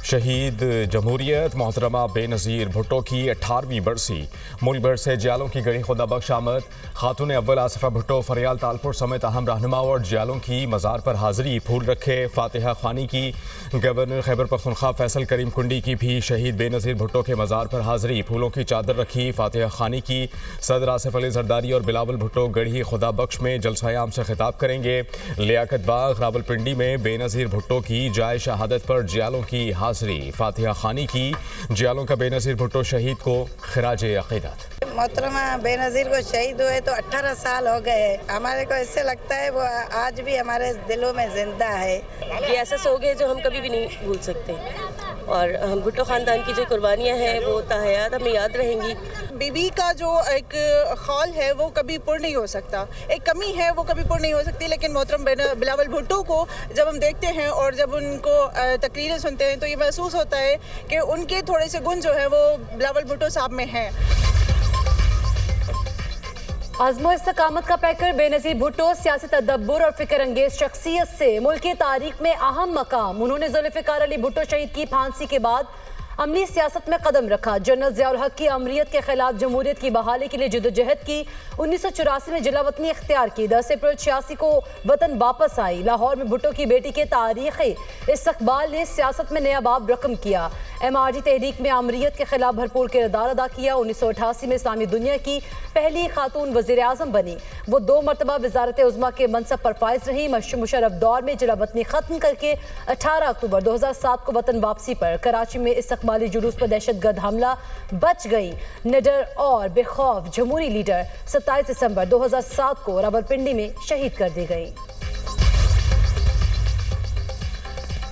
शहीद जमहूरियत मोहतरमा बेनज़ीर भुट्टो की 18वीं बरसी। मुल्क भर से जियालों की गड़ी खुदा बख्श आमद। खातून अव्वल आसिफा भुट्टो फरियाल तालपुर समेत अहम रहनुमा और जियालों की मज़ार पर हाज़री। फूल रखे फातिहा खानी की। गवर्नर खैबर पख्तूनख्वा फैसल करीम कुंडी की भी शहीद बेनज़ीर भुट्टो के मज़ार पर हाज़री। फूलों की चादर रखी फातिहा खानी की। सदर आसिफ अली जरदारी और बिलावल भुट्टो गढ़ी खुदा बख्श में जलसा आम से खिताब करेंगे। लियाकत बाग रावलपिंडी में बेनज़ीर भुट्टो की जाए शहादत पर जियालों की हाज़री। फातिहा खानी की। जियालों का बेनज़ीर भुट्टो शहीद को खिराजे अक़ीदत। मोहतरमा बेनज़ीर को शहीद हुए तो 18 साल हो गए। हमारे को ऐसे लगता है वो आज भी हमारे दिलों में जिंदा है। ये ऐसा सो गए जो हम कभी भी नहीं भूल सकते और हम भुट्टो ख़ानदान की जो कुर्बानियाँ हैं वो ताहयात हमें याद रहेंगी। बीबी का जो एक खौल है वो कभी पूर्ण नहीं हो सकता, एक कमी है वो कभी पूर्ण नहीं हो सकती। लेकिन मोहतरम बिलावल भुट्टो को जब हम देखते हैं और जब उनको तकरीरें सुनते हैं तो ये महसूस होता है कि उनके थोड़े से गुण जो है वो बिलावल भुट्टो साहब में हैं। आज़मो इस्तकामत का पैकर बेनज़ीर भुट्टो सियासी तदब्बुर और फिक्र अंगेज शख्सियत से मुल्क की तारीख में अहम मकाम। उन्होंने जुल्फ़िकार अली भुट्टो शहीद की फांसी के बाद अमली सियासत में कदम रखा। जनरल ज़ियाउल हक की अमरीत के खिलाफ जमहूरियत की बहाली के लिए जदोजहद की। 1984 में जिला वतनी इख्तियार की। 10 अप्रैल 86 को वतन वापस आई। लाहौर में भुट्टो की बेटी के तारीख़ी इस्तक़बाल ने सियासत में नया बाब रकम किया। MRD तहरीक में अमरीत के खिलाफ भरपूर किरदार अदा किया। 1988 में इस्लामी दुनिया की पहली खातून वज़ीर आज़म बनी। वो 2 मरतबा वज़ारत उज़्मा के मनसब पर फाइज रही। मुशर्रफ दौर में जिला वतनी ख़त्म करके 18 अक्टूबर 2007 को वतन वापसी पर कराची में इस्तक़बाली जुलूस पर दहशतगर्द हमला बच गई। निडर और बेखौफ जमहूरी लीडर 27 दिसंबर 2007 को रावलपिंडी में शहीद कर दी गई।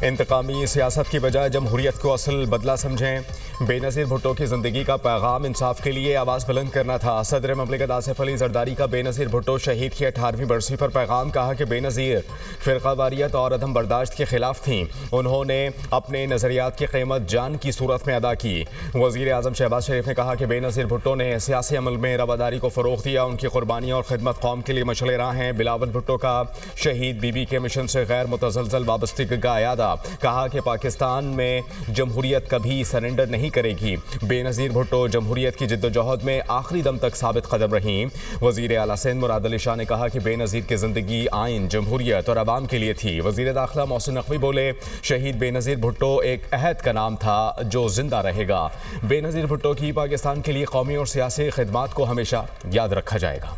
इंतकामी सियासत की बजाय जमहूरियत को असल बदला समझें। बेनज़ीर भुट्टो की ज़िंदगी का पैगाम इंसाफ के लिए आवाज़ बुलंद करना था। सदर ममलिकत आसिफ अली जरदारी का बेनज़ीर भुट्टो शहीद की 18वीं बरसी पर पैगाम। कहा कि बेनज़ीर फ़िरक़ावारियत और अदम बर्दाश्त के खिलाफ थीं। उन्होंने अपने नज़रियात की क़ीमत जान की सूरत में अदा की। वज़ीर आज़म शहबाज शरीफ ने कहा कि बेनज़ीर भुट्टो ने सियासी अमल में रवादारी को फ़रोग़ दिया। उनकी क़ुरबानियाँ और खिदमत कौम के लिए मशअल राह हैं। बिलावल भुट्टो का शहीद बीबी के मिशन से गैर मुतज़लज़ल वाबस्तगी का अयादा। कहा कि पाकिस्तान में जमहूरियत कभी सरेंडर नहीं करेगी। बेनज़ीर भुट्टो जमहूरियत की जिद्दोजहद में आखिरी दम तक साबित कदम रहीं। वज़ीर आला सिंध मुराद अली शाह ने कहा कि बेनज़ीर की ज़िंदगी आइन, जमहूरियत और अवाम के लिए थी। वज़ीर दाखिला मोहसिन नकवी बोले, शहीद बेनज़ीर भुट्टो एक अहद का नाम था जो जिंदा रहेगा। बेनज़ीर भुट्टो की पाकिस्तान के लिए कौमी और सियासी खिदमात को हमेशा याद रखा जाएगा।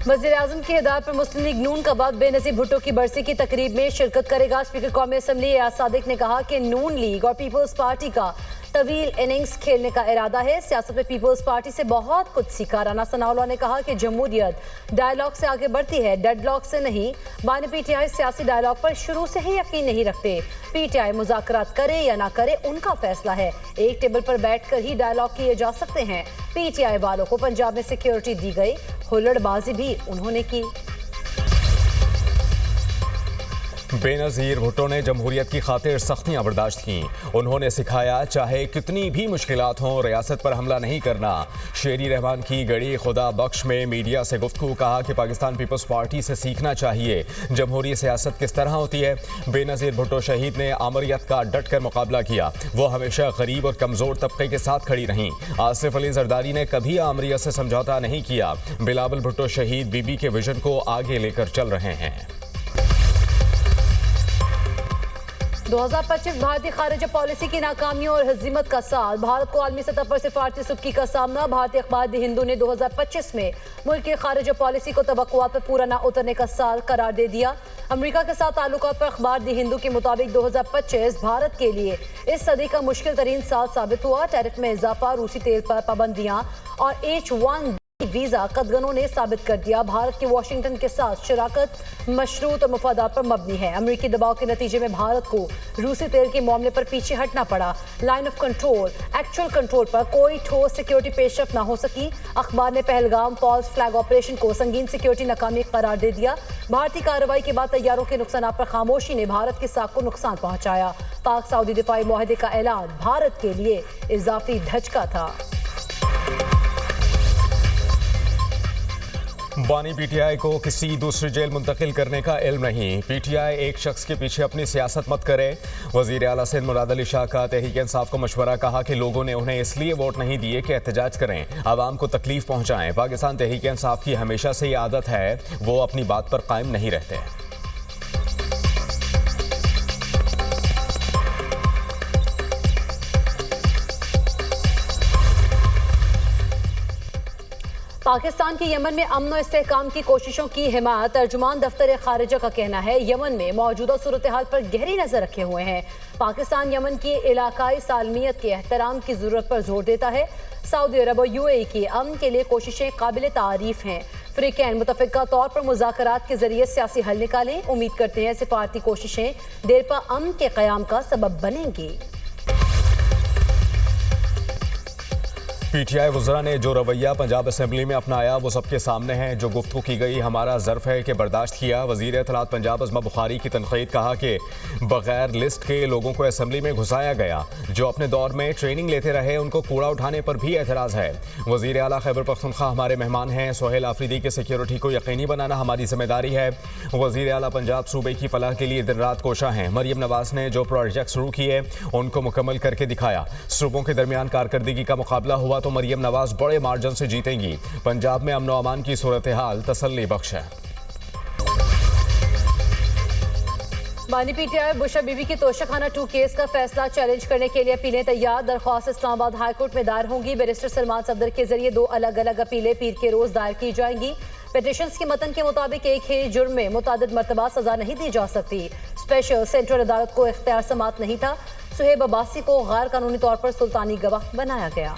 वज़ीर आज़म की हिदायत पर मुस्लिम लीग नून का बाद बेनज़ीर भुट्टो की बरसी की तकरीब में शिरकत करेगा। स्पीकर कौमी असम्बली एयाज सादिक ने कहा कि नून लीग और पीपल्स पार्टी का तवील इनिंग्स खेलने का इरादा है। सियासत में पीपल्स पार्टी से बहुत कुछ सीखा। राना सनाउल्लाह ने कहा कि जमहूरियत डायलॉग से आगे बढ़ती है, डेडलॉक से नहीं। बानी PTI सियासी डायलॉग पर शुरू से ही यकीन नहीं रखते। PTI मुज़ाकरात करे या ना करे उनका फैसला है। एक टेबल पर बैठकर ही डायलॉग किए जा सकते हैं। PTI वालों को पंजाब में सिक्योरिटी दी गई, हुल्लड़बाजी भी उन्होंने की। बेनज़ीर भुट्टो ने जमहूरियत की खातिर सख्तियाँ बर्दाश्त की। उन्होंने सिखाया चाहे कितनी भी मुश्किलात हों रियासत पर हमला नहीं करना। शेरी रहमान की गड़ी खुदा बख्श में मीडिया से गुफ्तगू। कहा कि पाकिस्तान पीपल्स पार्टी से सीखना चाहिए जमहूरी सियासत किस तरह होती है। बेनज़ीर भुट्टो शहीद ने आमरियत का डट कर मुकाबला किया। वो हमेशा गरीब और कमज़ोर तबके के साथ खड़ी रहीं। आसिफ अली जरदारी ने कभी आमरियत से समझौता नहीं किया। बिलावल भुट्टो शहीद बीबी के विजन को आगे लेकर चल रहे हैं। 2025 भारतीय खारिजा पॉलिसी की नाकामियों और हजीमत का साल। भारत को आलमी सतह पर सिफारती सुबकी का सामना। भारतीय अखबार द हिंदू ने 2025 में मुल्क की खारिजा पॉलिसी को तवक्कुआत पर पूरा न उतरने का साल करार दे दिया। अमेरिका के साथ ताल्लुकात पर अखबार द हिंदू के मुताबिक 2025 भारत के लिए इस सदी का मुश्किल तरीन साल साबित हुआ। टैरिफ में इजाफा, रूसी तेल पर पाबंदियां और H1B वीजा कदगनों ने साबित कर दिया भारत की वाशिंगटन के साथ शराकत मशरूत और मफादात पर मबनी है। अमेरिकी दबाव के नतीजे में भारत को रूसी तेल के मामले पर पीछे हटना पड़ा। Line of control, actual control पर कोई ठोस सिक्योरिटी पेशरफ न हो सकी। अखबार ने पहलगाम फॉल्स फ्लैग ऑपरेशन को संगीन सिक्योरिटी नाकामी करार दे दिया। भारतीय कार्रवाई के बाद तैयारों के नुकसान पर खामोशी ने भारत की साख को नुकसान पहुंचाया। पाक सऊदी दिफाई मुआहदे का ऐलान भारत के लिए इजाफी धचका था। बानी पीटीआई को किसी दूसरी जेल मुंतकिल करने का इल्म नहीं। पीटीआई एक शख्स के पीछे अपनी सियासत मत करे। वजीर आला सिंध मुराद अली शाह का तहरीक इंसाफ को मशवरा, कहा कि लोगों ने उन्हें इसलिए वोट नहीं दिए कि एहतजाज करें, आवाम को तकलीफ पहुंचाएं। पाकिस्तान तहरीक इंसाफ की हमेशा से ये आदत है, वो अपनी बात पर कायम नहीं रहते। पाकिस्तान की यमन में अमन और इस्तेहकाम की कोशिशों की हिमायत तर्जुमान दफ्तर खारिजा का कहना है, यमन में मौजूदा सूरत हाल पर गहरी नजर रखे हुए हैं। पाकिस्तान यमन की इलाकाई सालमियत के एहतराम की जरूरत पर जोर देता है। सऊदी अरब और यूएई की अमन के लिए कोशिशें काबिल तारीफ हैं। फ्रीकैन मुतफ़िका तौर पर मुज़ाकरात के जरिए सियासी हल निकालें। उम्मीद करते हैं सिफारती कोशिशें देरपा अमन के क़याम का सबब बनेंगी। पीटीआई वज़रा ने जो रवैया पंजाब असम्बली में अपनाया वो सबके सामने है। जो गुफ्तगू की गई हमारा ज़र्फ है कि बर्दाश्त किया। वज़ीर इत्तलात पंजाब अज़मा बुखारी की तनक़ीद, कहा कि बग़ैर लिस्ट के लोगों को असम्बली में घुसाया गया। जो अपने दौर में ट्रेनिंग लेते रहे उनको कूड़ा उठाने पर भी एतराज़ है। वज़ीर आला खैबर पख्तूनख्वा हमारे मेहमान हैं। सोहेल आफरीदी की सिक्योरिटी को यकीनी बनाना हमारी जिम्मेदारी है। वज़ीर आला पंजाब सूबे की फलाह के लिए दिन रात कोशा हैं। मरियम नवाज ने जो प्रोजेक्ट शुरू किए उनको मुकम्मल करके दिखाया। सूबों के दरमियान कारकर्दगी का मुकाबला हुआ तो मरियम नवाज बड़े मार्जिन से जीतेंगी। पंजाब में अमन व अमान की सूरत हाल तसल्ली बख्श है। बानी पीटीआई बुशरा बीबी की तोशाखाना 2 केस का फैसला चैलेंज करने के लिए अपीलें तैयार। दरख्वास्त इस्लामाबाद हाईकोर्ट में दायर होंगी। बैरिस्टर सलमान सफदर के जरिए 2 अलग अलग अपीलें पीर के रोज दायर की जाएंगी। पिटीशंस के मतन के मुताबिक एक ही जुर्म में मुतादिद मरतबा सजा नहीं दी जा सकती। स्पेशल सेंट्रल अदालत को इख्तियार समात नहीं था। सुहेब अब्बासी को गैर कानूनी तौर पर सुल्तानी गवाह बनाया गया।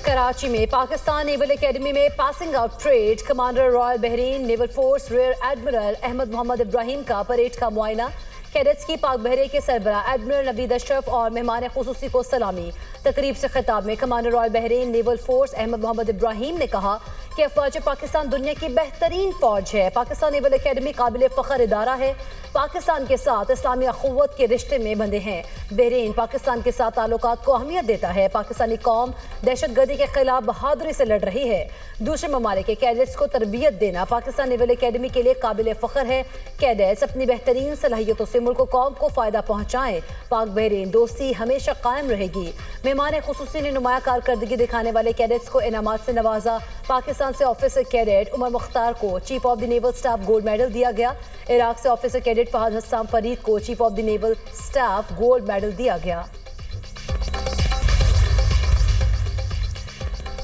कराची में पाकिस्तान नेवल एकेडमी में passing out parade. Commander royal Bahrain naval force rear admiral Ahmed Mohammed Ibrahim का परेड का मुआयना। कैडेट्स की पाक बहरे के सरबरा एडमिरल नवीद अशरफ और मेहमान खुसूसी को सलामी। तकरीब से खिताब में commander royal Bahrain naval force Ahmed Mohammed Ibrahim ने कहा कि अफवाज पाकिस्तान दुनिया की बेहतरीन फौज है। पाकिस्तान नेवल एकेडमी काबिल फ़ख्र इदारा है। पाकिस्तान के साथ इस्लामी अखुव्वत के रिश्ते में बंधे हैं। बहरीन पाकिस्तान के साथ ताल्लुकात को अहमियत देता है। पाकिस्तानी कौम दहशतगर्दी के खिलाफ बहादुरी से लड़ रही है। दूसरे ममालिक के कैडेट्स को तरबियत देना पाकिस्तान नेवल एकेडमी के लिए काबिल फ़ख्र है। कैडेट्स अपनी बेहतरीन सलाहियतों से मुल्क कौम को फ़ायदा पहुँचाएँ। पाक बहरीन दोस्ती हमेशा कायम रहेगी। मेहमान खुसूसी ने नुमाया कारकर्दगी दिखाने वाले कैडेट्स को इनामात से नवाजा। पाकिस्तान से ऑफिसर कैडेट उमर मुख्तार को chief of the naval staff gold medal दिया गया। इराक से ऑफिसर कैडेट फहद हस्साम फरीद को chief of the naval staff gold medal दिया गया।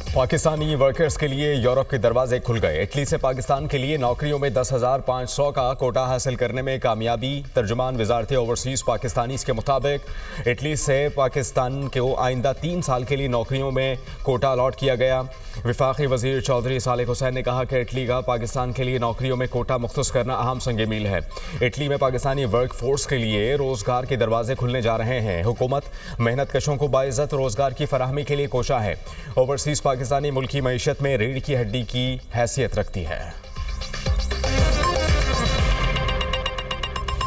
पाकिस्तानी वर्कर्स के लिए यूरोप के दरवाजे खुल गए। इटली से पाकिस्तान के लिए नौकरियों में 10,500 का कोटा हासिल करने में कामयाबी। तर्जुमान वजारत ओवरसीज़ पाकिस्तानीज़ के मुताबिक इटली से पाकिस्तान को आइंदा 3 साल के लिए नौकरियों में कोटा अलॉट किया गया। वफाकी वजीर चौधरी सालिक हुसैन ने कहा कि इटली का पाकिस्तान के लिए नौकरियों में कोटा मुख्तस करना अहम संग मील है। इटली में पाकिस्तानी वर्क फोर्स के लिए रोज़गार के दरवाजे खुलने जा रहे हैं। हुकूमत मेहनत कशों को बाइज़्ज़त रोज़गार की फराहमी के लिए कोशा है। ओवरसीज़ पाकिस्तानी मुल्की मईशत में रीढ़ की हड्डी की हैसियत रखती है।